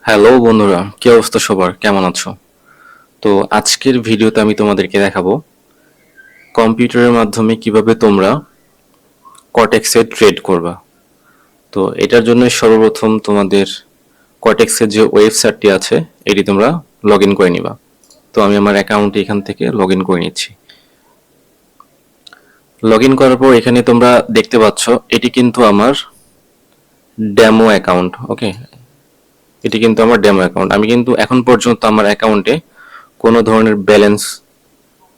Hello বন্ধুরা, কি অবস্থা সবার? কেমন আছো? তো আজকের ভিডিওতে আমি তোমাদেরকে দেখাবো কম্পিউটারের মাধ্যমে কিভাবে তোমরা কর্টেক্সে ট্রেড করবা। তো এটার জন্য সর্বপ্রথম তোমাদের কর্টেক্সের যে ওয়েবসাইটটি আছে এটি তোমরা লগ ইন করে নিবা। তো আমি আমার অ্যাকাউন্টে এখান থেকে লগ ইন করে নিচ্ছি। লগ ইন করার পর এখানে তোমরা দেখতে পাচ্ছ এটি কিন্তু আমার ডেমো অ্যাকাউন্ট। ওকে, এটি কিন্তু আমার ডেমো অ্যাকাউন্ট। আমি কিন্তু এখন পর্যন্ত আমার অ্যাকাউন্টে কোনো ধরনের ব্যালেন্স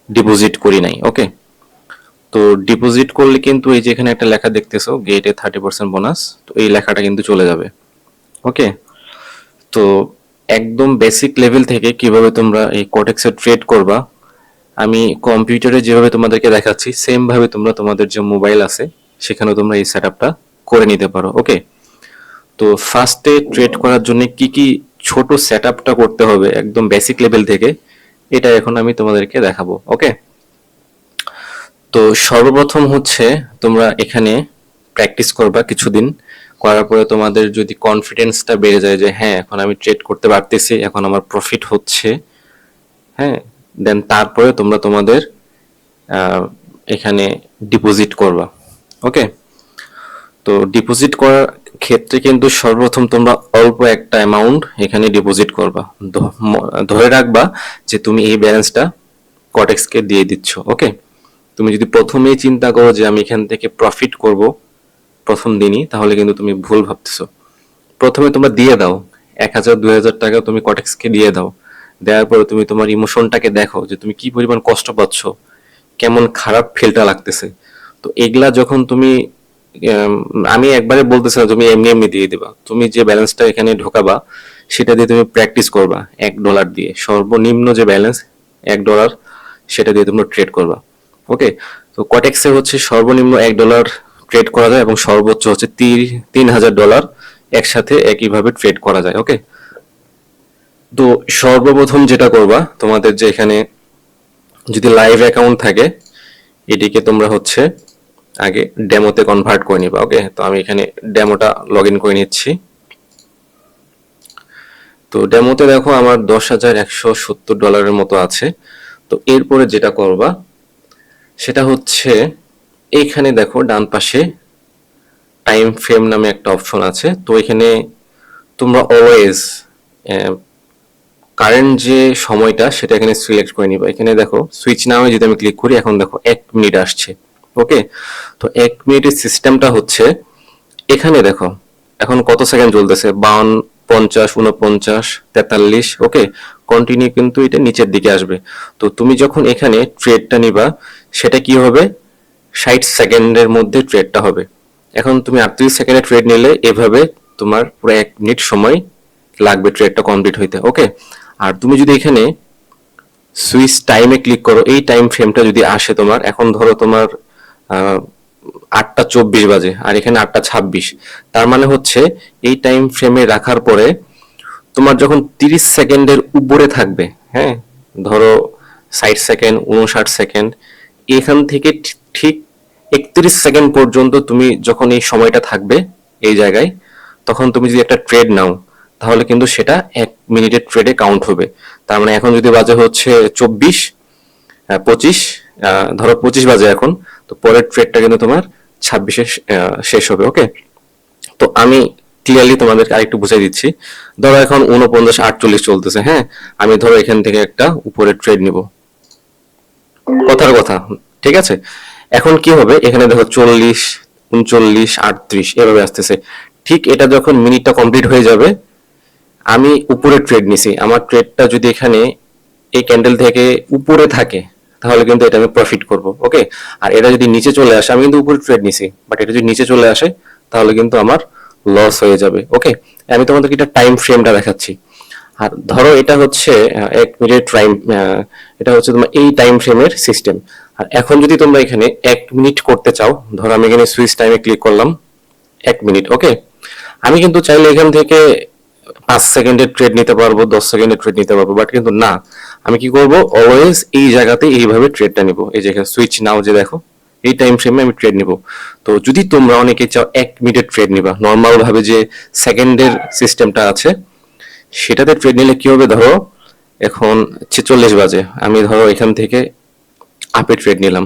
ডিপোজিট করি নাই। ওকে, তো ডিপোজিট করলে কিন্তু এই যে এখানে একটা লেখা দেখতেছো গেটে 30% বোনাস, তো এই লেখাটা কিন্তু চলে যাবে। ওকে, তো একদম বেসিক লেভেল থেকে কিভাবে তোমরা এই কোটেক্সে ট্রেড করবা আমি কম্পিউটারে যেভাবে তোমাদেরকে দেখাচ্ছি সেম ভাবে তোমরা তোমাদের যে মোবাইল আছে সেখানে তোমরা এই সেটআপটা করে নিতে পারো। ওকে, তো ফার্স্টে ট্রেড করার জন্য কি কি ছোট সেটআপটা করতে হবে একদম বেসিক লেভেল থেকে, এটা এখন আমি তোমাদেরকে দেখাবো। ওকে, তো সর্বপ্রথম হচ্ছে তোমরা এখানে প্র্যাকটিস করবা কিছুদিন, করার পরে তোমাদের যদি কনফিডেন্সটা বেড়ে যায় যে হ্যাঁ এখন আমি ট্রেড করতে পারতেছি, এখন আমার প্রফিট হচ্ছে, হ্যাঁ, দেন তারপরে তোমরা তোমাদের এখানে ডিপোজিট করবা। ওকে, তো ডিপোজিট করার ক্ষেত্রে কিন্তু সর্বপ্রথম তোমরা অল্প একটা অ্যামাউন্ট এখানে ডিপোজিট করবা। ধরে রাখবা যে তুমি এই ব্যালেন্সটা কটেক্সকে দিয়ে দিচ্ছ। ওকে, তুমি যদি প্রথমেই চিন্তা করো যে আমি এখান থেকে প্রফিট করব প্রথম দিনই, তাহলে কিন্তু তুমি ভুল ভাবতেছো। প্রথমে তোমরা দিয়ে দাও 1,000 2,000 টাকা, তুমি কটেক্সকে দিয়ে দাও। দেওয়ার পরে তুমি তোমার ইমোশনটাকে দেখো যে তুমি কি পরিমাণ কষ্ট পাচ্ছ, কেমন খারাপ ফিলটা লাগতেছে। তো এগুলা যখন তুমি আম, আমি একবারে বলতেছি না তুমি এমনি এমনি দিয়ে দিবা, তুমি যে ব্যালেন্সটা এখানে ঢোকাবা সেটা দিয়ে তুমি প্র্যাকটিস করবা। $1 দিয়ে সর্বনিম্ন যে ব্যালেন্স $1, সেটা দিয়ে তোমরা ট্রেড করবা। ওকে, তো কটেক্সে হচ্ছে সর্বনিম্ন $1 ট্রেড করা যায় এবং সর্বোচ্চ হচ্ছে $3,000 একসাথে একইভাবে ট্রেড করা যায়। ওকে, তো সর্বপ্রথম যেটা করবা তোমাদের যে এখানে যদি লাইভ অ্যাকাউন্ট থাকে এটিকে তোমরা হচ্ছে আগে ডেমোতে কনভার্ট করে নিবা। ওকে, তো আমি এখানে ডেমোটা লগ ইন করে নিচ্ছি। তো ডেমোতে দেখো আমার $10,170 মতো আছে। তো এরপরে যেটা করবা সেটা হচ্ছে এইখানে দেখো ডান পাশে টাইম ফ্রেম নামে একটা অপশন আছে। তো এখানে তোমরা অলওয়েজ কারেন্ট যে সময়টা সেটা এখানে সিলেক্ট করে নিবা। এখানে দেখো সুইচ নামে যদি আমি ক্লিক করি এখন দেখো 1 মিনিট আসছে। ওকে, তো 1 মিনিটের সিস্টেমটা হচ্ছে এখানে দেখো এখন কত সেকেন্ড চলতেছে, 52, 50, 49, 43। ওকে, কন্টিনিউ কিন্তু এটা নিচের দিকে আসবে। তো তুমি যখন এখানে ট্রেডটা নিবা সেটা কি হবে, 60 সেকেন্ডের মধ্যে ট্রেডটা হবে। এখন তুমি 38 সেকেন্ডে ট্রেড নিলে এভাবে তোমার পুরো 1 মিনিট সময় লাগবে ট্রেডটা কমপ্লিট হইতে। ওকে, আর তুমি যদি এখানে সুইচ টাইমে ক্লিক করো, এই টাইম ফ্রেমটা যদি আসে তোমার, এখন ধরো তোমার 8টা 24 বাজে আর এখানে 8টা 26, তার মানে হচ্ছে এই টাইম ফ্রেমে রাখার পরে তোমার যখন 30 সেকেন্ডের উপরে থাকবে, হ্যাঁ, ধরো 60 সেকেন্ড 59 সেকেন্ড, এখান থেকে ঠিক 31 সেকেন্ড পর্যন্ত তুমি যখন এই সময়টা থাকবে এই জায়গায়, তখন তুমি যদি একটা ট্রেড নাও তাহলে কিন্তু সেটা 1 মিনিটের ট্রেডে কাউন্ট হবে। তার মানে এখন যদি বাজে হচ্ছে 24, 25, ধরো 25 বাজে এখন, তো পরের ট্রেডটা কিন্তু তোমার 26-এ শেষ হবে। ওকে, তো আমি ক্লিয়ারলি তোমাদেরকে আরেকটু বুঝাই দিচ্ছি। ধরো এখন 49-48 চলতেছে, হ্যাঁ, আমি ধরো এখান থেকে একটা উপরে ট্রেড নিব, কথার কথা, ঠিক আছে। এখন কি হবে এখানে দেখো 40, 39, 38 এভাবে আসতেছে। ঠিক এটা যখন মিনিটটা কমপ্লিট হয়ে যাবে, আমি উপরে ট্রেড নিছি, আমার ট্রেডটা যদি এখানে এই ক্যান্ডেল থেকে উপরে থাকে তাহলে কিন্তু এটা আমি প্রফিট করব। ওকে, আর এটা যদি নিচে চলে আসে, আমি কিন্তু উপরে ট্রেড নিছি বাট এটা যদি নিচে চলে আসে তাহলে কিন্তু আমার লস হয়ে যাবে। ওকে, আমি তোমাদেরকে এটা টাইম ফ্রেমটা দেখাচ্ছি। আর ধরো এটা হচ্ছে 1 মিনিট টাইম, এটা হচ্ছে তোমার এই টাইম ফ্রেমের সিস্টেম। আর এখন যদি তোমরা এখানে 1 মিনিট করতে চাও, ধরো আমি এখানে সুইচ টাইমে ক্লিক করলাম 1 মিনিট। ওকে, আমি কিন্তু চাইলে এখান থেকে 5 সেকেন্ডের ট্রেড নিতে পারবো, 10 সেকেন্ডের ট্রেড নিতে পারবো, বাট কিন্তু না, আমি কি করব অলওয়েজ এই জায়গাতে এইভাবে ট্রেডটা নিব। এই যে সুইচ নাও যে দেখো এই টাইম ফ্রেমে আমি ট্রেড নিব। তো যদি তোমরা অনেকে চাও 1 মিনিটের ট্রেড নিবা নর্মাল ভাবে যে সেকেন্ডের সিস্টেমটা আছে সেটাতে ট্রেড নিলে কি হবে, ধরো এখন 46 বাজে, আমি ধরো এখান থেকে আপে ট্রেড নিলাম।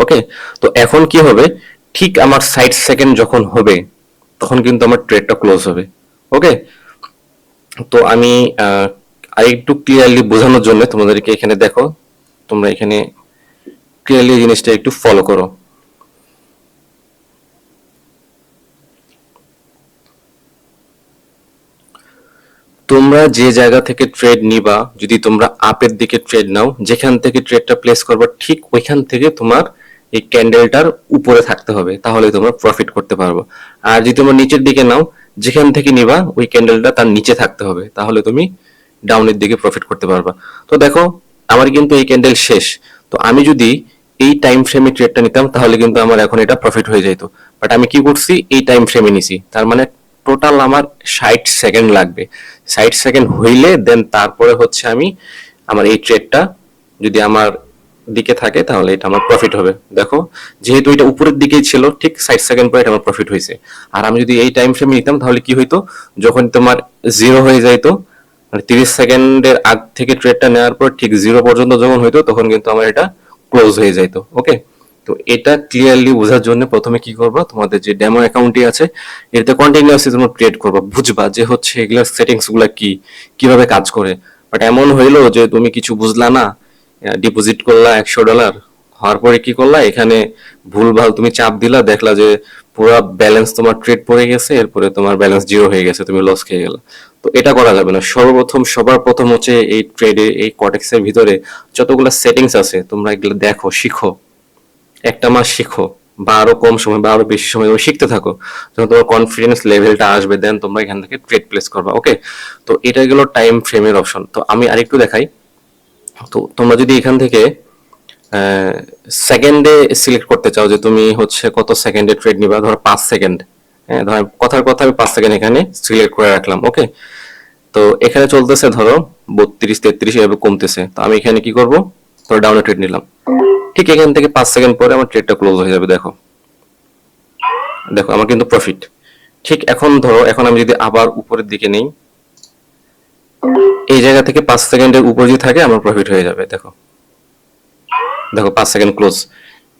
ওকে, তো এখন কি হবে, ঠিক আমার 60 সেকেন্ড যখন হবে তখন কিন্তু আমার ট্রেডটা ক্লোজ হবে। ওকে, তো আমি আরেকটু ক্লিয়ারলি বোঝানোর জন্য তোমাদেরকে এখানে দেখো, তোমরা এখানে ক্লিয়ারলি জিনিসটা একটু ফলো করো। তোমরা যে জায়গা থেকে ট্রেড নিবা, যদি তোমরা আপের দিকে ট্রেড নাও, যেখান থেকে ট্রেডটা প্লেস করবা ঠিক ওইখান থেকে তোমার এই ক্যান্ডেলটার উপরে থাকতে হবে, তাহলে তোমরা প্রফিট করতে পারবে। আর যদি তোমরা নিচের দিকে নাও, যেখান থেকে নিবা ওই ক্যান্ডেলটা তার নিচে থাকতে হবে, তাহলে তুমি ডাউনের দিকে প্রফিট করতে পারবা। তো দেখো আমার কিন্তু এই ক্যান্ডেল শেষ, তো আমি যদি এই টাইম ফ্রেমে ট্রেডটা নিতাম তাহলে কিন্তু আমার এখন এটা প্রফিট হয়ে যেত। বাট আমি কি করছি, এই টাইম ফ্রেমে নিছি, তার মানে টোটাল আমার 60 সেকেন্ড লাগবে। 60 সেকেন্ড হইলে দেন তারপরে হচ্ছে আমি আমার এই ট্রেডটা যদি আমার দিকে থাকে তাহলে এটা আমার প্রফিট হবে। দেখো যেহেতু এটা উপরের দিকেই ছিল, ঠিক 60 সেকেন্ড পরে এটা আমার প্রফিট হয়েছে। আর আমি যদি এই টাইম ফ্রেমে নিতাম তাহলে কি হইতো, যখন তোমার জিরো হয়ে যাইতো, মানে 30 সেকেন্ডের আগ থেকে ট্রেডটা নেওয়ার পর ঠিক জিরো পর্যন্ত যখন হইতো তখন কিন্তু আমার এটা ক্লোজ হয়ে যাইতো। ওকে, তো এটা ক্লিয়ারলি বোঝার জন্য প্রথমে কি করবা, তোমাদের যে ডেমো অ্যাকাউন্টটি আছে এটাতে কন্টিনিউয়াসলি তোমরা ট্রেড করবা, বুঝবা যে হচ্ছে এগুলোর সেটিংস গুলা কি, কিভাবে কাজ করে। বাট এমন হইলো যে তুমি কিছু বুঝলা না, ডিপোজিট করলা $100, হওয়ার পরে কি করলা, এখানে ভুলভাল তুমি চাপ দিলা, দেখলা যে পুরো ব্যালেন্স তোমার ট্রেড পড়ে গেছে, এরপরে তোমার ব্যালেন্স জিরো হয়ে গেছে, তুমি লস খেয়ে গেলা। তো এটা করা যাবে না। সবার প্রথম হচ্ছে এই ট্রেডে, এই কটেক্সের ভিতরে যতগুলো সেটিংস আছে তোমরা এগুলো দেখো, শিখো, একটা মাস শিখো, বা আরো কম সময় বা আরো বেশি সময় তুমি শিখতে থাকো, যখন তোমার কনফিডেন্স লেভেলটা আসবে দেন তোমরা এখান থেকে ট্রেড প্লেস করবা। ওকে, তো এটা গেল টাইম ফ্রেমের অপশন। তো আমি আরেকটু দেখাই। তো তোমরা যদি এখান থেকে সেকেন্ডে সিলেক্ট করতে চাও যে তুমি হচ্ছে কত সেকেন্ডে ট্রেড নিবা, ধরো 5 সেকেন্ড, হ্যাঁ ধর কথার কথা আমি 5 সেকেন্ড এখানে সিলেক্ট করে রাখলাম। ওকে, তো এখানে চলতেছে ধরো 32 33 এভাবে কমতেছে, তো আমি এখানে কি করব, ধরো ডাউনে ট্রেড নিলাম, ঠিক এখান থেকে 5 সেকেন্ড পরে আমার ট্রেডটা ক্লোজ হয়ে যাবে। দেখো দেখো আমার কিন্তু প্রফিট। ঠিক এখন ধরো, এখন আমি যদি আবার উপরের দিকে নেই, এই জায়গা থেকে 5 সেকেন্ডের উপর যদি থাকে আমার প্রফিট হয়ে যাবে। দেখো দেখো 5 সেকেন্ড ক্লোজ।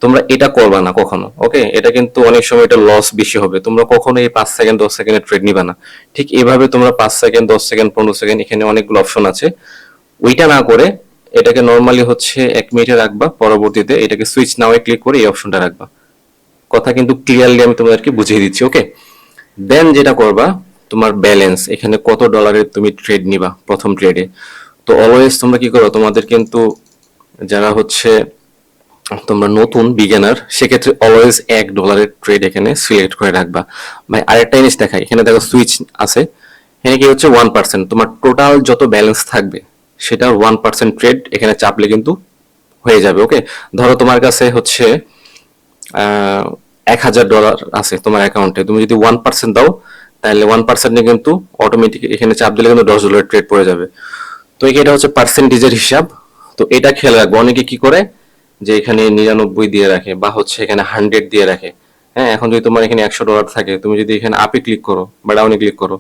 তোমরা এটা করবা না কখনো। ওকে, এটা কিন্তু অনেক সময় এটা লস বেশি হবে, তোমরা কখনো এই 5 সেকেন্ড 10 সেকেন্ডের ট্রেড নিবা না। ঠিক এভাবে তোমরা 5 সেকেন্ড 10 সেকেন্ড 15 সেকেন্ড, এখানে অনেকগুলো অপশন আছে, ওইটা না করে এটাকে নর্মালি হচ্ছে 1 মিনিটে রাখবা, পরবর্তীতে এটাকে সুইচ নাওয়ে ক্লিক করে এই অপশনটা রাখবা। কথা কিন্তু ক্লিয়ারলি আমি তোমাদেরকে বুঝিয়ে দিচ্ছি। ওকে, দেন যেটা করবা, তোমার ব্যালেন্স এখানে কত ডলারের তুমি ট্রেড নিবা প্রথম ট্রেডে। তো অলওয়েজ তোমরা কি করো, তোমাদের কিন্তু যারা হচ্ছে তোমরা নতুন বিগিনার, সেক্ষেত্রে অলওয়েজ $1 ট্রেড এখানে সিলেক্ট করে রাখবা। ভাই আরেকটা জিনিস দেখাই, এখানে দেখো সুইচ আছে, এখানে কি হচ্ছে 1%, তোমার টোটাল যত ব্যালেন্স থাকবে সেটার 1% ট্রেড এখানে চাপলে কিন্তু হয়ে যাবে। ওকে, ধরো তোমার কাছে হচ্ছে $1,000 আছে তোমার অ্যাকাউন্টে, তুমি যদি 1% দাও তাহলে 1%-এ কিন্তু অটোমেটিক এখানে চাপ দিলে কিন্তু $10 ট্রেড পড়ে যাবে। তো এটা হচ্ছে পার্সেন্টেজের হিসাব। তো এটা খেয়াল রাখবো। অনেকে কি করে যে এখানে 99 দিয়ে রাখে বা হচ্ছে এখানে 100 দিয়ে রাখে। হ্যাঁ, এখন যদি তোমার এখানে $100 থাকে, তুমি যদি এখানে আপে ক্লিক করো বা ডাউনে ক্লিক করো,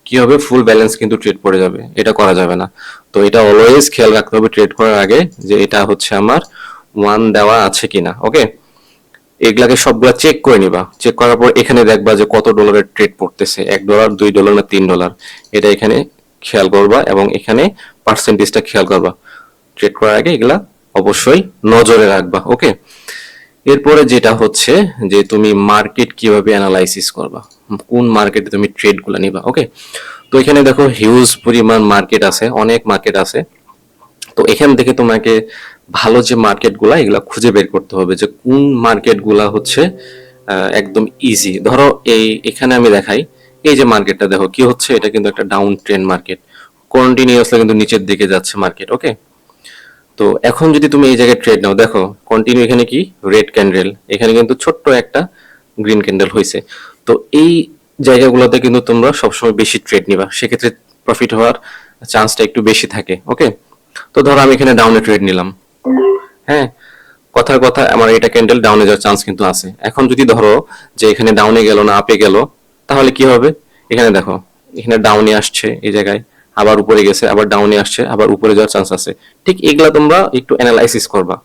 কি হবে, ফুল ব্যালেন্স কিন্তু ট্রেড পড়ে যাবে। এটা করা যাবে না। তো এটা অলওয়েজ খেয়াল রাখতে হবে ট্রেড করার আগে যে এটা হচ্ছে আমার 1 দেওয়া আছে কিনা। ওকে, এগুলাকে সবগুলা চেক করে নিবা। চেক করার পর এখানে দেখবা যে কত ডলারের ট্রেড পড়তেছে, $1 $2 না $3, এটা এখানে খেয়াল করবা এবং এখানে পার্সেন্টেজটা খেয়াল করবা। ট্রেড করার আগে এগুলা অবশ্যই নজরে রাখবা। ওকে, এরপরে যেটা হচ্ছে যে তুমি মার্কেট কিভাবে অ্যানালাইসিস করবা, কোন মার্কেটে তুমি ট্রেড গুলা নিবা। ওকে, তো এখানে দেখো হিউজ পরিমাণ মার্কেট আছে, অনেক মার্কেট আছে। তো এখান থেকে তোমাকে ভালো যে মার্কেট গুলা এগুলা খুঁজে বের করতে হবে যে কোন মার্কেট গুলা হচ্ছে একদম ইজি। ধরো এখানে আমি দেখাই, এই যে মার্কেটটা দেখো কি হচ্ছে, এটা কিন্তু একটা ডাউন ট্রেন্ড মার্কেট, কন্টিনিউয়াসলি কিন্তু নিচের দিকে যাচ্ছে মার্কেট। ওকে, তো এখন যদি তুমি এই জায়গায় ট্রেড নাও, দেখো কন্টিনিউ এখানে কি রেড ক্যান্ডেল, এখানে কিন্তু ছোট্ট একটা গ্রিন ক্যান্ডেল হয়েছে। তো এই জায়গাগুলোতে কিন্তু তোমরা সবসময় বেশি ট্রেড নিবা, সেক্ষেত্রে প্রফিট হওয়ার চান্সটা একটু বেশি থাকে। ওকে, তো ধরো আমি এখানে ডাউনে ট্রেড নিলাম, হ্যাঁ কথার কথা আমার এটা ক্যান্ডেল ডাউনে যাওয়ার চান্স কিন্তু আছে। এখন যদি ধরো যে এখানে ডাউনে গেল না আপে গেল, তাহলে কি হবে, এখানে দেখো এখানে ডাউনে আসছে এই জায়গায়, আবার উপরে গেছে, আবার ডাউনে আসছে, আবার উপরে যাওয়ার চান্স আছে। ঠিক এগুলা তোমরা একটু অ্যানালাইসিস করবা,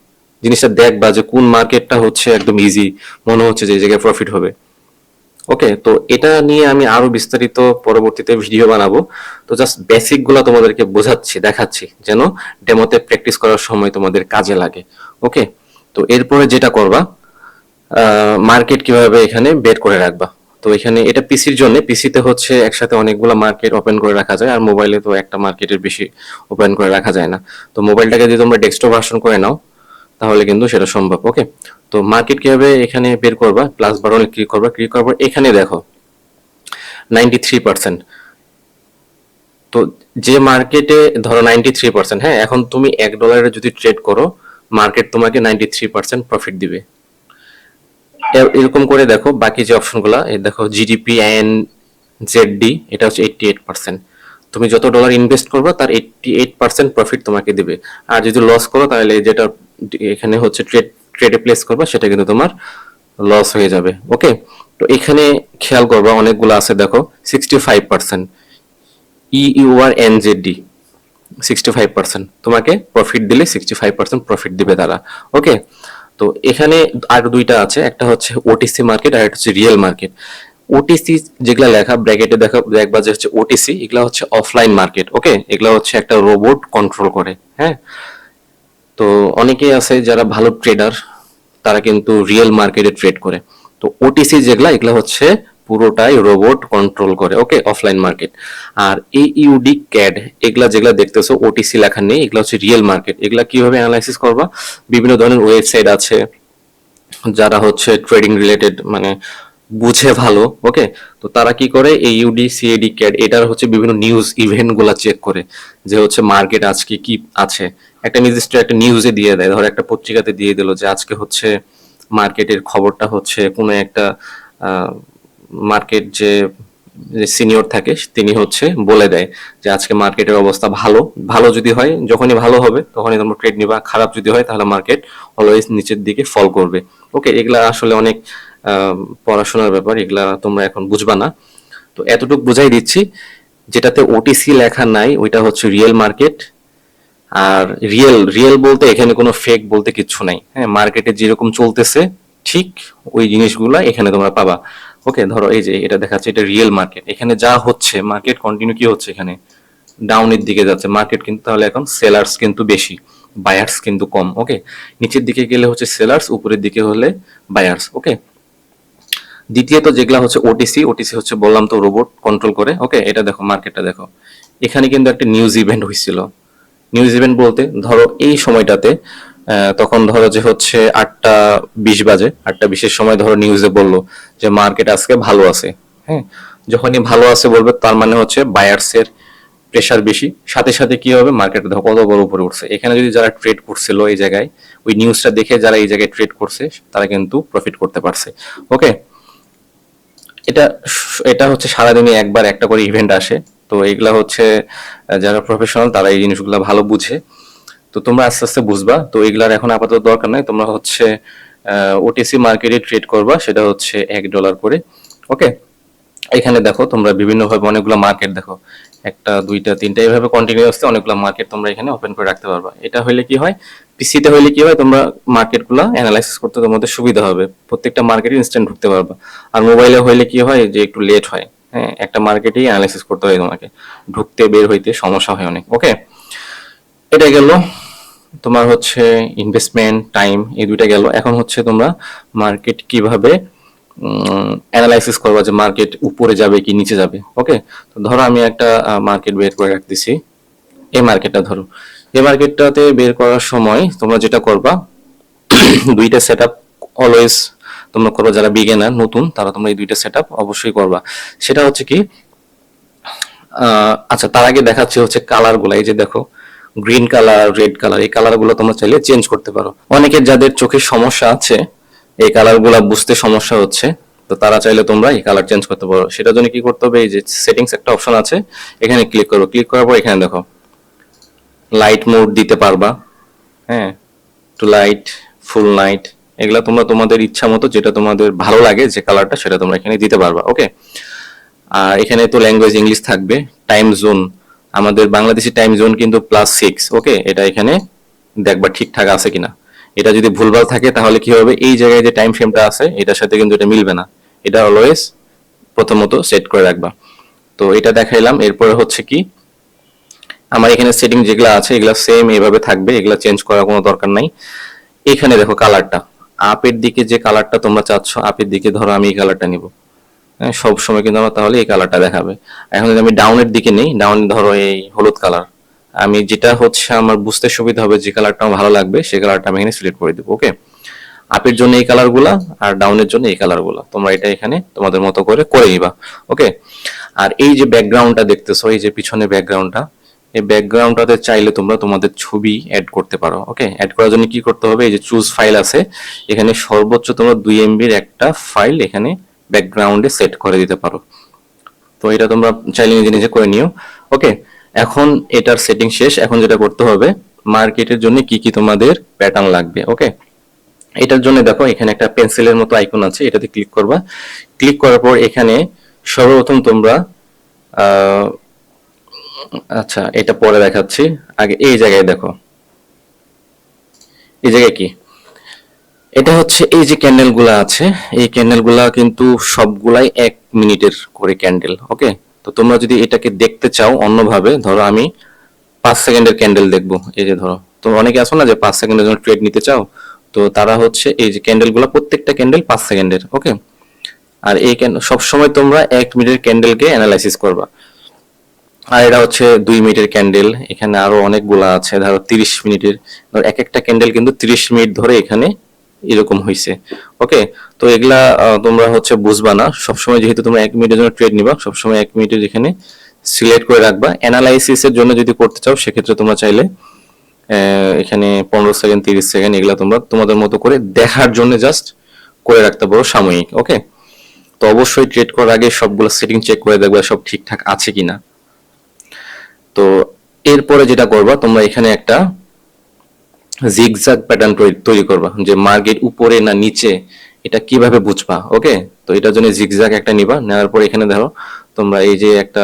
জিনিসটা দেখবা যে কোন মার্কেটটা হচ্ছে একদম ইজি, মনে হচ্ছে যে এই জায়গায় প্রফিট হবে। ওকে, তো এটা নিয়ে আমি আরো বিস্তারিত পরবর্তীতে ভিডিও বানাবো। তো জাস্ট বেসিক গুলা তোমাদেরকে বোঝাচ্ছি, দেখাচ্ছি, যেন ডেমোতে প্র্যাকটিস করার সময় তোমাদের কাজে লাগে। ওকে, তো এরপরে যেটা করবা, মার্কেট কিভাবে এখানে বের করে রাখবা। তো এখানে এটা পিসির জন্য, পিসিতে হচ্ছে একসাথে অনেকগুলো মার্কেট ওপেন করে রাখা যায়, আর মোবাইলে তো একটা মার্কেটের বেশি ওপেন করে রাখা যায় না। তো মোবাইলটাকে যদি তোমরা ডেস্কটপ ভার্সন করে নাও তাহলে কিন্তু সেটা সম্ভব। ওকে, তো মার্কেট কিভাবে এখানে বের করবা, প্লাস বাটনে ক্লিক করবা, ক্লিক করার পর এখানে দেখো 93%। তো যে মার্কেটে ধরো 93%, হ্যাঁ, এখন তুমি $1 যদি ট্রেড করো, মার্কেট তোমাকে 93% প্রফিট দিবে। এরকম করে দেখো বাকি যে অপশনগুলা, এই দেখো জিডিপি এন্ড জেডডি, এটা হচ্ছে 88%। তুমি যত ডলার ইনভেস্ট করবে তার 88% প্রফিট তোমাকে দিবে। আর যদি লস করো তাহলে যেটা এখানে হচ্ছে ট্রেডে প্লেস করবা সেটা কিন্তু তোমার লস হয়ে যাবে। ওকে, তো এখানে খেয়াল করবা অনেকগুলো আছে, দেখো 65%, ইউআর এনজেডি 65%, তোমাকে প্রফিট দিলে 65% প্রফিট দিবে তারা। ওকে, তো এখানে আর দুইটা আছে, একটা হচ্ছে ওটিসি মার্কেট আর একটা হচ্ছে রিয়েল মার্কেট। ওটিসি যেগুলা লেখা ব্র্যাকেটে দেখবা যে হচ্ছে ওটিসি, এগুলা হচ্ছে অফলাইন মার্কেট। ওকে, এগুলা হচ্ছে একটা রোবট কন্ট্রোল করে। হ্যাঁ, তো অনেকেই আছে যারা ভালো ট্রেডার, তারা কিন্তু রিয়েল মার্কেটে ট্রেড করে। তো ওটিসি যেগুলা, এগুলা হচ্ছে পুরোটাই রোবট কন্ট্রোল করে। ওকে, অফলাইন মার্কেট। আর এইউডি ক্যাড, এগুলা যেগুলা দেখতেছো ওটিসি লেখা নেই, এগুলা হচ্ছে রিয়েল মার্কেট। এগুলা কিভাবে অ্যানালাইসিস করবা, বিভিন্ন ধরনের ওয়েবসাইট আছে যারা হচ্ছে ট্রেডিং রিলেটেড মানে বুঝে ভালো। ওকে, তো তারা কি করে, এই ইউডি সিএডি ক্যাড, এটার হচ্ছে বিভিন্ন নিউজ ইভেন্ট গুলা চেক করে যে হচ্ছে মার্কেট আজকে কি আছে, একটা নির্দিষ্ট একটা নিউজে দিয়ে দেয়, ধর একটা পত্রিকাতে দিয়ে দিল যে আজকে হচ্ছে মার্কেটের খবরটা হচ্ছে কোনো একটা মার্কেট যে সিনিয়র থাকে তিনি হচ্ছে বলে দেয় যে আজকে মার্কেটের অবস্থা ভালো। ভালো যদি হয়, যখনই ভালো হবে তখনই তোমরা ট্রেড নিবা, খারাপ যদি হয় তাহলে মার্কেট অলওয়েজ নিচের দিকে ফল করবে। ওকে, এগুলা আসলে অনেক পড়াশোনার ব্যাপার, এগুলা তোমরা এখন বুঝবা না। তো এতটুকু বুঝাই দিচ্ছি, যেটাতে ওটিসি লেখা নাই ওইটা হচ্ছে রিয়েল মার্কেট। আর রিয়েল রিয়েল বলতে এখানে কোনো ফেক বলতে কিচ্ছু নাই। হ্যাঁ, মার্কেটে যেরকম চলতেছে ঠিক ওই জিনিসগুলা এখানে তোমরা পাবা। ওকে, ধরো এই যে এটা দেখাচ্ছে, এটা রিয়েল মার্কেট, এখানে যা হচ্ছে মার্কেট কন্টিনিউ কি হচ্ছে, এখানে ডাউনের দিকে যাচ্ছে মার্কেট, কিন্তু তাহলে এখন সেলার্স কিন্তু বেশি, বায়ার্স কিন্তু কম। ওকে, নিচের দিকে গেলে হচ্ছে সেলার্স, উপরের দিকে হলে বায়ার্স। ওকে, দ্বিতীয়ত যেগুলা হচ্ছে ওটিসি, ওটিসি হচ্ছে বললাম তো রোবট কন্ট্রোল করে। ওকে, এটা দেখো মার্কেটটা দেখো, এখানে কিন্তু একটা নিউজ ইভেন্ট হয়েছিল। নিউজ ইভেন্ট বলতে ধরো এই সময়টাতে তখন ধরো যে হচ্ছে 8টা 20 বাজে, 8টা 20-এর সময় ধরো নিউজে বললো যে মার্কেট আজকে ভালো আছে। হ্যাঁ, যখনই ভালো আছে বলবে তার মানে হচ্ছে বায়ার্সের প্রেসার বেশি, সাথে সাথে কি হবে, মার্কেট দেখো কত বড় উপরে উঠছে। এখানে যদি যারা ট্রেড করছিল এই জায়গায়, ওই নিউজটা দেখে যারা এই জায়গায় ট্রেড করছে তারা কিন্তু প্রফিট করতে পারছে। ওকে, এটা এটা হচ্ছে সারাদিনে একবার একটা করে ইভেন্ট আসে। তো এগুলা হচ্ছে যারা প্রফেশনাল তারা এই জিনিসগুলো ভালো বুঝে। তো তোমরা আস্তে আস্তে বুঝবা। তো এগুলার এখন আপাতত দরকার নাই, তোমরা হচ্ছে ওটিসি মার্কেটে ট্রেড করবা, সেটা হচ্ছে $1 করে। ওকে, এখানে দেখো তোমরা বিভিন্ন ভাবে অনেকগুলো মার্কেট দেখো, একটা দুইটা তিনটা এইভাবে কন্টিনিউয়াসলি অনেকগুলো মার্কেট তোমরা এখানে ওপেন করে রাখতে পারবা। এটা হইলে কি হয়, পিসিতে হইলে কি হয়, তোমরা মার্কেটগুলো অ্যানালাইসিস করতে তোমাদের সুবিধা হবে, প্রত্যেকটা মার্কেটে ইনস্ট্যান্ট ঢুকতে পারবা। আর মোবাইলে হইলে কি হয় যে একটু লেট হয়। হ্যাঁ, একটা মার্কেটেই অ্যানালাইসিস করতে হয়, তোমাকে ঢুকতে বের হইতে সমস্যা হয় অনেক। ওকে, এটা গেল তোমার হচ্ছে ইনভেস্টমেন্ট টাইম, এই দুইটা গেল। এখন হচ্ছে তোমরা মার্কেট কিভাবে অ্যানালাইসিস করবা যে মার্কেট উপরে যাবে কি নিচে যাবে। ওকে, তো ধরো আমি একটা মার্কেট বের করে রাখতেছি, এই মার্কেটটা ধরো, এই মার্কেটটাতে বের করার সময় তোমরা যেটা করবা, দুইটা সেট আপ অলওয়েজ তোমরা করো, যারা বিগিনার নতুন তারা তোমরা এই দুইটা সেট আপ অবশ্যই করবা। সেটা হচ্ছে কি, আচ্ছা তার আগে দেখাচ্ছি হচ্ছে কালার গুলা। এই যে দেখো গ্রিন কালার, রেড কালার, এই কালার গুলো তোমরা চাইলে চেঞ্জ করতে পারো। অনেকের যাদের চোখের সমস্যা আছে, এই কালার গুলা বুঝতে সমস্যা হচ্ছে, তো তারা চাইলে তোমরা এই কালার চেঞ্জ করতে পারো। সেটার জন্য কি করতে হবে, এই যে সেটিংস একটা অপশন আছে, এখানে ক্লিক করো। ক্লিক করার পর এখানে দেখো লাইট মোড দিতে পারবা। হ্যাঁ, টু লাইট, ফুল নাইট, এগুলা তোমরা তোমাদের ইচ্ছা মতো যেটা তোমাদের ভালো লাগে যে কালারটা সেটা তোমরা এখানে দিতে পারবা। ওকে, আর এখানে তো ল্যাঙ্গুয়েজ ইংলিশ থাকবে, টাইম জোন আমাদের বাংলাদেশি টাইম জোন কিন্তু +6, ওকে। এটা এখানে দেখবা ঠিকঠাক আছে কিনা। এটা যদি ভুলভাল থাকে তাহলে কি হবে, এই জায়গায় যে টাইম ফ্রেমটা আছে এটার সাথে কিন্তু এটা মিলবে না। এটা অলওয়েজ প্রথমত সেট করে রাখবা। তো এটা দেখাইলাম। এরপরে হচ্ছে কি, আমার এখানে সেটিং যেগুলো আছে এগুলা সেম এইভাবে থাকবে, এগুলা চেঞ্জ করার কোনো দরকার নাই। এখানে দেখো কালারটা, আপের দিকে যে কালারটা তোমরা চাচ্ছ, আপের দিকে ধরো আমি এই কালারটা নিব, হ্যাঁ, সব সময় কিন্তু আমার তাহলে এই কালারটা দেখাবে। এখন যদি আমি ডাউনের দিকে নেই, ডাউন ধরো এই হলুদ কালার, আমি যেটা হচ্ছে আমার বুঝতে সুবিধা হবে, যে কালারটা আমার ভালো লাগবে সেই কালারটা আমি এখানে সিলেক্ট করে দিব, ওকে। আপের জন্য এই কালারগুলা আর ডাউনের জন্য এই কালারগুলা, তোমরা এটা এখানে তোমাদের মতো করে করে নিবা, ওকে। আর এই যে ব্যাকগ্রাউন্ডটা দেখতেছো, এই যে পিছনে ব্যাকগ্রাউন্ডটা, এই ব্যাকগ্রাউন্ডটাতে চাইলে তোমরা তোমাদের ছবি অ্যাড করতে পারো, ওকে। অ্যাড করার জন্য কি করতে হবে, এই যে চুজ ফাইল আছে, এখানে সর্বোচ্চ তোমরা 2 MB একটা ফাইল এখানে ব্যাকগ্রাউন্ডে সেট করে দিতে পারো। তো এটা তোমরা চাইলে নিজে নিজে করে নিও, ওকে। এখন এটার সেটিং শেষ। এখন যেটা করতে হবে, মার্কেটের জন্য কি কি তোমাদের প্যাটার্ন লাগবে, ওকে। এটার জন্য দেখো এখানে একটা পেন্সিলের মতো আইকন আছে, এটাতে ক্লিক করবা। ক্লিক করার পর এখানে সর্বপ্রথম তোমরা আচ্ছা এটা পরে দেখাচ্ছি, আগে এই জায়গায় দেখো, এই জায়গায় কি, এটা হচ্ছে এই যে ক্যান্ডেল গুলা আছে, এই ক্যান্ডেল গুলা কিন্তু সবগুলাই 1 মিনিটের করে ক্যান্ডেল, ওকে। তো তোমরা যদি এটাকে দেখতে চাও অন্যভাবে, ধরো আমি 5 সেকেন্ডের ক্যান্ডেল দেখবো, এই যে ধরো, তো অনেকে আসো না যে 5 সেকেন্ডের জন্য ট্রেড নিতে চাও, তো তারা হচ্ছে এই যে ক্যান্ডেল গুলা, প্রত্যেকটা ক্যান্ডেল 5 সেকেন্ডের, ওকে। আর এই সবসময় তোমরা 1 মিনিটের ক্যান্ডেলকে অ্যানালাইসিস করবা। আর এটা হচ্ছে 2 মিনিটের ক্যান্ডেল, এখানে আরো অনেকগুলা আছে, ধরো 30 মিনিটের, ধরো এক একটা ক্যান্ডেল কিন্তু 30 মিনিট ধরে এখানে এরকম হয়েছে, ওকে। তো এগুলা তোমরা হচ্ছে বুঝবা না সবসময়, যেহেতু তোমরা 1 মিনিটের জন্য ট্রেড নিবা, সবসময় 1 মিনিটের এখানে সিলেক্ট করে রাখবা। অ্যানালাইসিসের জন্য যদি করতে চাও সেক্ষেত্রে তোমরা চাইলে এখানে 15 সেকেন্ড 30 সেকেন্ড এগুলা তোমরা তোমাদের মতো করে দেখার জন্য জাস্ট করে রাখতে পারো সাময়িক, ওকে। তো অবশ্যই ট্রেড করার আগে সবগুলো সেটিং চেক করে দেখবা সব ঠিকঠাক আছে কিনা। তো এরপরে যেটা করবা, তোমরা এখানে একটা জিগজ্যাগ প্যাটার্ন তৈরি করবা, যে মার্কেট উপরে না নিচে এটা কিভাবে বুঝবা, ওকে। তো এটার জন্য জিগজ্যাগ একটা নিবা, নেওয়ার পর এখানে ধরো তোমরা এই যে একটা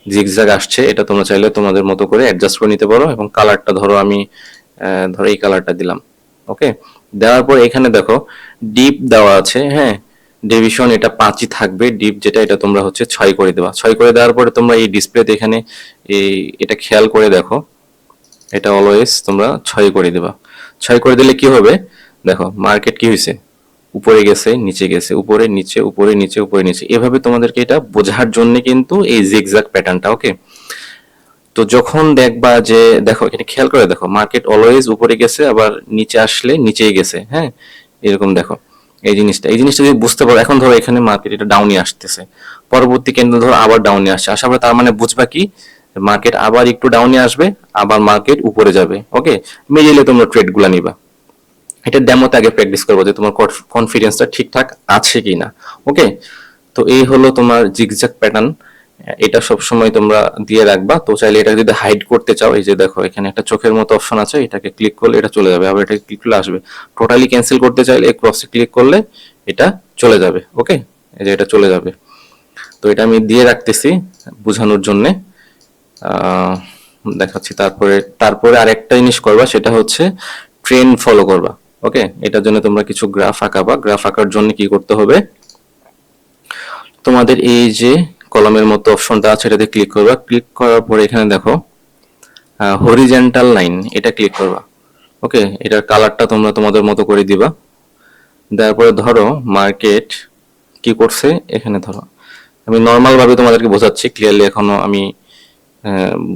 জিগজ্যাগ আসছে, এটা তোমরা চাইলে তোমাদের মতো করে অ্যাডজাস্ট করে নিতে পারো। এবং কালারটা ধরো আমি ধরো এই কালারটা দিলাম, ওকে। দেওয়ার পর এখানে দেখো ডিপ দেওয়া আছে, হ্যাঁ, ডেভিশন এটা 5ই থাকবে, ডিপ যেটা এটা তোমরা হচ্ছে 6 করে দেবা। 6 করে দেওয়ার পরে তোমরা এই ডিসপ্লেতে এখানে এই এটা খেয়াল করে দেখো, এটা অলওয়েজ তোমরা 6 করে দেবা। 6 করে দিলে কি হবে, দেখো মার্কেট কি হয়েছে, উপরে গেছে নিচে গেছে, উপরে নিচে উপরে নিচে উপরে নিচে, এভাবে তোমাদেরকে এটা বোঝার জন্য কিন্তু এই জিগজ্যাগ প্যাটার্নটা, ওকে। তো যখন দেখবা যে, দেখো এখানে খেয়াল করে দেখো, মার্কেট অলওয়েজ উপরে গেছে, আবার নিচে আসলে নিচেই গেছে, হ্যাঁ, এরকম দেখো এই জিনিসটা যদি বুঝতে পারো। এখন ধরো এখানে মার্কেট এটা ডাউনে আসতেছে, পরবর্তী ক্যান্ডেল ধরো আবার ডাউনে আসছে, আসার পরে তার মানে বুঝবা কি, মার্কেট আবার একটু ডাউনে আসবে, আবার মার্কেট উপরে যাবে, ওকে। মিডিলে তোমরা ট্রেড গুলা নিবা। এটা ডেমোতে আগে প্র্যাকটিস করবো যে তোমার কনফিডেন্সটা ঠিকঠাক আছে কিনা, ওকে। তো এই হলো তোমার জিগজ্যাগ প্যাটার্ন, এটা সব সময় তোমরা দিয়ে রাখবা। তো চাইলে এটা যদি হাইড করতে চাও, এই যে দেখো এখানে একটা চোখের মতো অপশন আছে, এটাকে ক্লিক করলে এটা চলে যাবে, আবার এটা ক্লিক করলে আসবে। টোটালি ক্যান্সেল করতে চাইলে এই ক্রসে ক্লিক করলে এটা চলে যাবে, ওকে। এই যে এটা চলে যাবে। তো এটা আমি দিয়ে রাখতেছি বোঝানোর জন্য, দেখাচ্ছি। তারপরে তারপরে আরেকটা জিনিস করবা, সেটা হচ্ছে ট্রেন্ড ফলো করবা, ওকে। এটার জন্য তোমরা কিছু গ্রাফ আঁকাবা। গ্রাফ আঁকার জন্য কি করতে হবে, তোমাদের এই যে কলমের মতো অপশনটা আছে এটাতে ক্লিক করবা। ক্লিক করার পরে এখানে দেখো হরিজেন্টাল লাইন, এটা ক্লিক করবা, ওকে। এটার কালারটা তোমরা তোমাদের মতো করে দিবা। দেওয়ার পরে ধরো মার্কেট কি করছে, এখানে ধরো আমি নর্মাল ভাবে তোমাদেরকে বোঝাচ্ছি, ক্লিয়ারলি এখনো আমি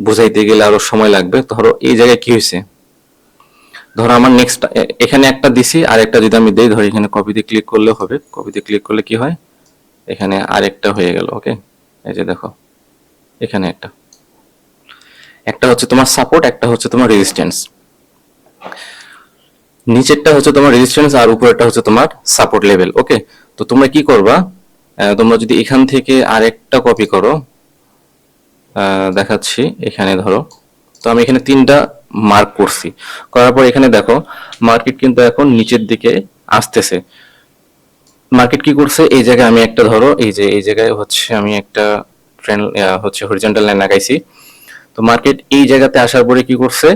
বোঝাইতে গেলে আরো সময় লাগবে। ধরো এই জায়গায় কি হয়েছে, ধরো আমার নেক্সট এখানে একটা দিছি, আর একটা যদি আমি দেই, ধরো এখানে কপিতে ক্লিক করলে হবে। কপিতে ক্লিক করলে কি হয়, এখানে আরেকটা হয়ে গেল, ওকে। এই যে দেখো এখানে একটা একটা হচ্ছে তোমার সাপোর্ট, একটা হচ্ছে তোমার রেজিস্ট্যান্স। নিচেরটা হচ্ছে তোমার রেজিস্ট্যান্স আর উপরেরটা হচ্ছে তোমার সাপোর্ট লেভেল, ওকে। তো তোমরা কি করবা, তোমরা যদি এখান থেকে আরেকটা কপি করো, দেখাচ্ছি এখানে ধরো, তো আমি এখানে 3টা মার্ক করছি। করার পর এখানে দেখো মার্কেট কিন্তু এখন নিচের দিকে আসতেছে। মার্কেট কি করছে, এই জায়গায় আমি একটা ধরো এই যে এই জায়গায় হচ্ছে আমি একটা ট্রেন্ড হচ্ছে হরিজন্টাল লাইন আঁকাইছি। তো মার্কেট এই জায়গাতে আসার পরে কি করছে,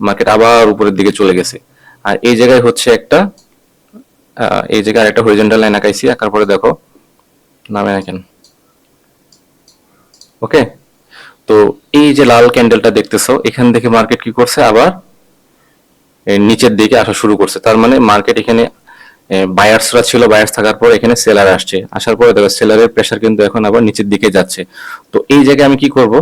মার্কেট আবার উপরের দিকে চলে গেছে। আর এই জায়গায় হচ্ছে একটা এই জায়গায় একটা হরিজন্টাল লাইন আঁকাইছি, আঁকার পরে দেখো নামে রাখেন। ওকে, তো এই যে লাল ক্যান্ডেলটা দেখতেছো, এখান থেকে মার্কেট কি করছে, আবার নিচের দিকে আসা শুরু করছে। তার মানে মার্কেট এখানে বায়ার্সরা ছিল, বায়ার্স থাকার পর এখানে সেলার আসছে, আসার পরে দেখো সেলারের প্রেসার কিন্তু এখন আবার নিচের দিকে যাচ্ছে। তো এই জায়গায় আমি কি করব,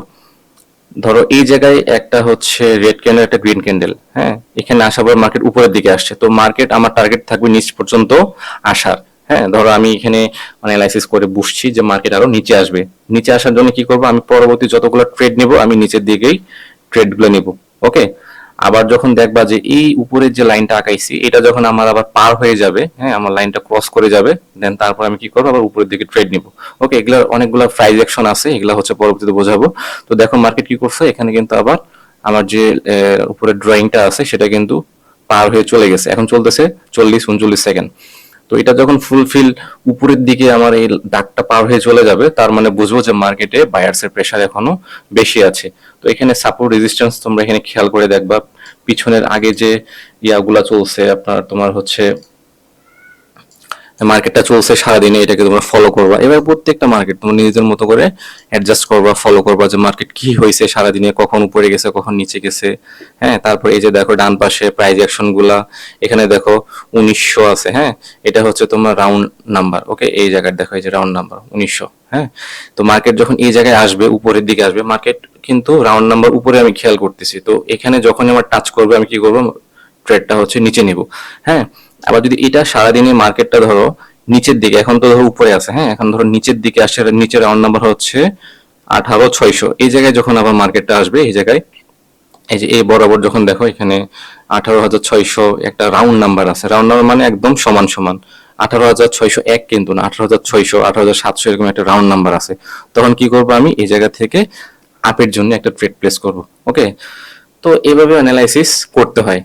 ধরো এই জায়গায় একটা হচ্ছে রেড ক্যান্ডেল, একটা গ্রিন ক্যান্ডেল, হ্যাঁ, এখানে আসার পর মার্কেট উপরের দিকে আসছে। তো মার্কেট আমার টার্গেট থাকবে নিচ পর্যন্ত আসার। হ্যাঁ, ধরো আমি এখানে অ্যানালাইসিস করে বুঝছি যে মার্কেট আরো নিচে আসবে। নিচে আসার জন্য কি করব, আমি পরবর্তী যতগুলো ট্রেড নিব আমি নিচের দিকেই ট্রেডগুলো নিব। ওকে, আবার যখন দেখবা যে এই উপরের যে লাইনটা আঁকাইছি এটা যখন আমার আবার পার হয়ে যাবে, হ্যাঁ, আমার লাইনটা ক্রস করে যাবে, দেন তারপর আমি কি করবো, আবার উপরের দিকে ট্রেড নিব। ওকে, এগুলা অনেকগুলো প্রাইস অ্যাকশন আছে, এগুলা হচ্ছে পরবর্তীতে বোঝাবো। তো দেখো মার্কেট কি করছে, এখানে কিন্তু আবার আমার যে উপরের ড্রয়িংটা আছে সেটা কিন্তু পার হয়ে চলে গেছে, এখন চলতেছে 40-39 সেকেন্ড। তো এটা যখন ফুলফিল উপরের দিকে আমার এই দাগটা পার হয়ে চলে যাবে, তার মানে বুঝবো যে মার্কেটে বায়ার্স এর প্রেসার এখনো বেশি আছে। তো এখানে সাপোর্ট রেজিস্ট্যান্স তোমরা এখানে খেয়াল করে দেখবা, পিছনের আগে যে ইয়াগুলা চলছে আপনার, তোমার হচ্ছে মার্কেটটা চলছে সারাদিনে, এটাকে তোমরা ফলো করবা। এবার প্রত্যেকটা মার্কেট তোমরা নিজেদের মতো করে অ্যাডজাস্ট করবা, ফলো করবা যে মার্কেট কি হয়েছে সারাদিনে, কখন উপরে গেছে, কখন নিচে গেছে। হ্যাঁ, তারপর এই যে দেখো ডান পাশে প্রাইস অ্যাকশন গুলা, এখানে দেখো 1900 আছে। হ্যাঁ, এটা হচ্ছে তোমার রাউন্ড নাম্বার। ওকে, এই জায়গায় দেখো এই যে রাউন্ড নাম্বার 1900। হ্যাঁ, তো মার্কেট যখন এই জায়গায় আসবে, উপরের দিকে আসবে, মার্কেট কিন্তু রাউন্ড নাম্বার উপরে আমি খেয়াল করতেছি। তো এখানে যখন আমার টাচ করবে আমি কি করবো, ট্রেডটা হচ্ছে নিচে নিব। হ্যাঁ, আবার যদি এটা সারাদিনে মার্কেটটা ধরো নিচের দিকে, এখন তো ধরো উপরে আছে, হ্যাঁ, এখন ধরো নিচের দিকে আসছে, নিচের রাউন্ড নাম্বার হচ্ছে 18600। এই জায়গায় যখন আবার মার্কেটটা আসবে, এই জায়গায় এই যে এই বরাবর যখন দেখো এখানে 18600 একটা রাউন্ড নাম্বার আছে, রাউন্ড নাম্বার মানে একদম সমান সমান, 18601 কিন্তু না, 18600, 18700 এরকম একটা রাউন্ড নাম্বার আছে। তখন কি করবো, আমি এই জায়গা থেকে আপের জন্য একটা ট্রেড প্লেস করব। ওকে, তো এভাবে অ্যানালাইসিস করতে হয়।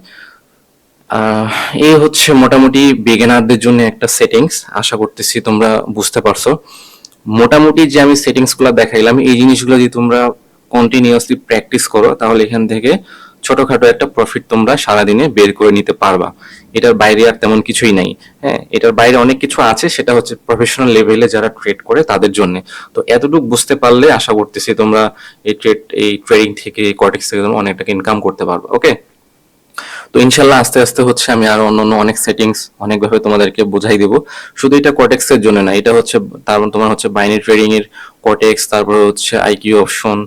এই হচ্ছে মোটামুটি বিগিনারদের জন্য একটা সেটিংস, আশা করতেছি তোমরা বুঝতে পারছো। মোটামুটি যে আমি সেটিংস গুলো দেখাইলাম, এই জিনিসগুলো যদি তোমরা কন্টিনিউয়াসলি প্র্যাকটিস করো, তাহলে এখান থেকে ছোটখাটো একটা প্রফিট তোমরা সারাদিনে বের করে নিতে পারবা। এটার বাইরে আর তেমন কিছুই নাই। হ্যাঁ, এটার বাইরে অনেক কিছু আছে, সেটা হচ্ছে প্রফেশনাল লেভেলে যারা ট্রেড করে তাদের জন্য। তো এতটুকু বুঝতে পারলে আশা করতেছি তোমরা এই ট্রেডিং থেকে, এই কর্টেক্স থেকে তোমরা অনেক টাকা ইনকাম করতে পারবে। ওকে, তো ইনশাল্লাহ আস্তে আস্তে হচ্ছে আমি আরো অন্যান্য অনেক সেটিংস অনেকভাবে তোমাদেরকে বুঝাই দিব। শুধু এটা কর্টেক্স এর জন্য না, এটা হচ্ছে তারপর তোমার হচ্ছে বাইনারি ট্রেডিং এর কর্টেক্স, তারপর হচ্ছে আইকিউ অপশন,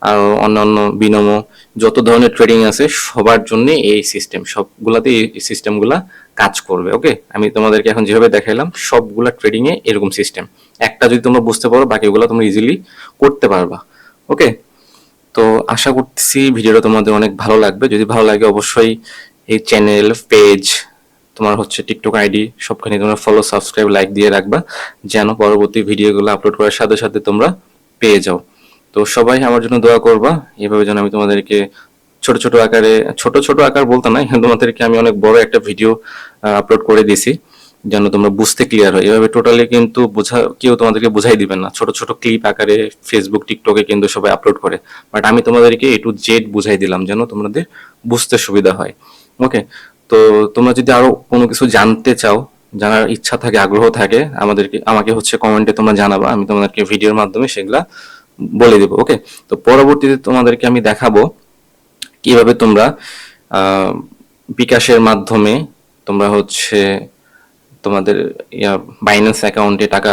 আর অন্যান্য বিনোমো, যত ধরনের ট্রেডিং আছে সবার জন্য এই সিস্টেম, সবগুলাতে এই সিস্টেমগুলা কাজ করবে। ওকে, আমি তোমাদেরকে এখন যেভাবে দেখাইলাম সবগুলা ট্রেডিং এ এরকম সিস্টেম, একটা যদি তোমরা বুঝতে পারো বাকিগুলো তোমরা ইজিলি করতে পারবা। ওকে, তো আশা করতেছি ভিডিওটা তোমাদের অনেক ভালো লাগবে। যদি ভালো লাগে অবশ্যই এই চ্যানেল, পেজ, তোমার হচ্ছে টিকটক আইডি, সবখানে তোমরা ফলো, সাবস্ক্রাইব, লাইক দিয়ে রাখবা, যেন পরবর্তী ভিডিওগুলো আপলোড করার সাথে সাথে তোমরা পেয়ে যাও। তো সবাই আমার জন্য দোয়া করবা, এভাবে যেন আমি তোমাদেরকে ছোট ছোট আকারে, ছোট ছোট আকার বলতে না, তোমাদেরকে আমি অনেক বড় একটা ভিডিও আপলোড করে দিছি, যেন তোমরা বুঝতে ক্লিয়ার হয়। এভাবে টোটালি কিন্তু কেউ তোমাদেরকে বুঝাই দিবেন না, ছোট ছোট ক্লিপ আকারে ফেসবুক, টিকটকে কিন্তু সবাই আপলোড করে, বাট আমি তোমাদেরকে এ টু জেড বুঝাই দিলাম যেন তোমাদের বুঝতে সুবিধা হয়। ওকে, তো তোমরা যদি আরো কোনো কিছু জানতে চাও, জানার ইচ্ছা থাকে, আগ্রহ থাকে, আমাকে হচ্ছে কমেন্টে তোমরা জানাবা, আমি তোমাদেরকে ভিডিওর মাধ্যমে সেগুলা বলে দেবো। ওকে, তো পরবর্তীতে তোমাদেরকে আমি দেখাবো কিভাবে তোমরা বিকাশের মাধ্যমে তোমরা হচ্ছে তোমাদের বাইন্যান্স অ্যাকাউন্টে টাকা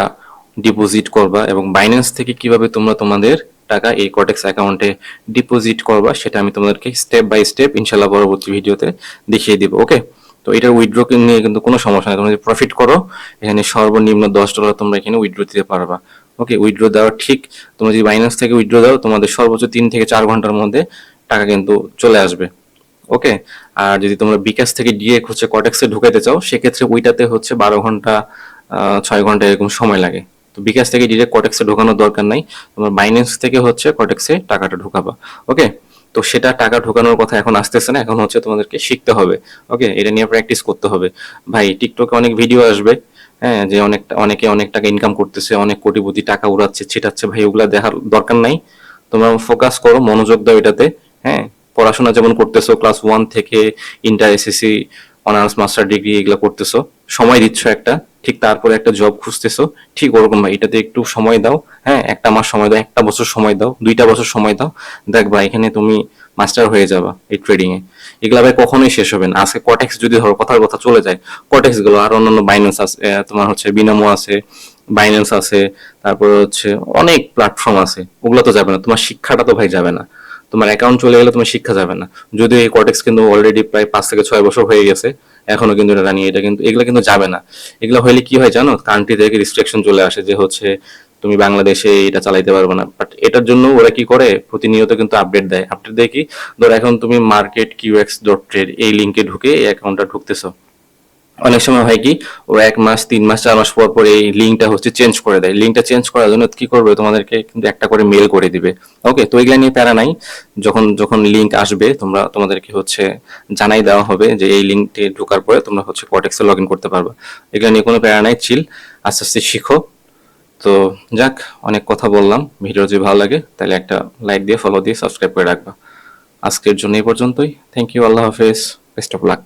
ডিপোজিট করবা, এবং বাইন্যান্স থেকে কিভাবে তোমরা তোমাদের টাকা এই কর্টেক্স অ্যাকাউন্টে ডিপোজিট করবা, সেটা আমি তোমাদেরকে স্টেপ বাই স্টেপ ইনশাল্লাহ পরবর্তী ভিডিওতে দেখিয়ে দিব। ওকে, তো এটার উইথড্র নিয়ে কিন্তু কোনো সমস্যা নেই, তোমরা যদি প্রফিট করো এখানে সর্বনিম্ন $10 তোমরা এখানে উইথড্র দিতে পারবা। ওকে, উইথড্র দেওয়া ঠিক, তোমরা যদি বাইন্যান্স থেকে উইথড্র দাও তোমাদের সর্বোচ্চ 3 থেকে 4 ঘন্টার মধ্যে টাকা কিন্তু চলে আসবে। ওকে, আর যদি তোমরা বিকাশ থেকে ডিরেক্ট হচ্ছে কর্টেক্সে ঢুকাইতে চাও, সেক্ষেত্রে ওইটাতে হচ্ছে 12 ঘন্টা 6 ঘন্টা এরকম সময় লাগে। তো বিকাশ থেকে ডিরেক্ট কর্টেক্সে ঢোকানোর দরকার নাই, তোমার বাইন্যান্স থেকে হচ্ছে কর্টেক্সে টাকাটা ঢুকাবা। ওকে, তো সেটা টাকা ঢোকানোর কথা এখন আসতেছে না, এখন হচ্ছে তোমাদেরকে শিখতে হবে। ওকে, এটা নিয়ে প্র্যাকটিস করতে হবে। ভাই টিকটকে অনেক ভিডিও আসবে, হ্যাঁ, যে অনেকে অনেক টাকা ইনকাম করতেছে, অনেক কোটিপতি টাকা উড়াচ্ছে, ছিটাচ্ছে, ভাই ওগুলা দেখার দরকার নাই। তোমরা ফোকাস করো, মনোযোগ দাও এটাতে। হ্যাঁ, পড়াশোনা যেমন করতেছো ক্লাস 1 থেকে inter, SSC, honours, master degree এগুলো করতেছো, সময় দিচ্ছ একটা, ঠিক তারপরে একটা জব খুঁজতেছো, ঠিক ওরকম ভাই এটাতে একটু সময় দাও। হ্যাঁ, 1 মাস সময় দাও, 1 বছর সময় দাও, 2টা বছর সময় দাও, দেখবা এখানে তুমি মাস্টার হয়ে যাবা এই ট্রেডিং এ। এগুলা ভাই কখনোই শেষ হবে না। আজকে কটেক্স যদি ধরো, কথার কথা চলে যায়, কটেক্স গুলো আর অন্যান্য বাইন্যান্স আছে, তোমার হচ্ছে বিনামো আছে, বাইন্যান্স আছে, তারপরে হচ্ছে অনেক প্ল্যাটফর্ম আছে, ওগুলো তো যাবে না, তোমার শিক্ষাটা তো ভাই যাবে না। তোমার অ্যাকাউন্ট চলে গেলে তোমার শিক্ষা যাবে না। যদিও এই কটেক্স কিন্তু অলরেডি প্রায় 5 থেকে 6 বছর হয়ে গেছে, এখনো কিন্তু এটা রানিং, এটা কিন্তু এগুলো কিন্তু যাবে না। এগুলো হইলে কি হয় জানো, কান্ট্রি থেকে রিস্ট্রিকশন চলে আসে যে হচ্ছে তুমি বাংলাদেশে এটা চালাইতে পারবে না। বাট এটার জন্য ওরা কি করে, প্রতিনিয়ত কিন্তু আপডেট দেয়। আপডেট দেয় কি, ধর এখন তুমি মার্কেট কিউএক্স ডট ট্রেড এই লিঙ্কে ঢুকে এই অ্যাকাউন্টটা ঢুকতেছো, অনেক সময় হয় কি, ওরা 1 মাস, 3 মাস, 4 মাস পর পর এই লিঙ্কটা হচ্ছে চেঞ্জ করে দেয়। লিঙ্কটা চেঞ্জ করার জন্য কি করবে, তোমাদেরকে কিন্তু একটা করে মেল করে দিবে। ওকে, তো এগুলা নিয়ে প্যারা নাই। যখন যখন লিঙ্ক আসবে তোমাদেরকে হচ্ছে জানাই দেওয়া হবে যে এই লিঙ্কটি ঢোকার পরে তোমরা হচ্ছে কটেক্সে লগ ইন করতে পারবে। এগুলা নিয়ে কোনো প্যারা নাই, চিল, আস্তে আস্তে শিখো। তো যাক, অনেক কথা বললাম। ভিডিও যদি ভালো লাগে তাহলে একটা লাইক দিয়ে, ফলো দিয়ে, সাবস্ক্রাইব করে রাখবা। আজকের জন্য এই পর্যন্তই। থ্যাংক ইউ, আল্লাহ হাফেজ, বেস্ট অফ লাক।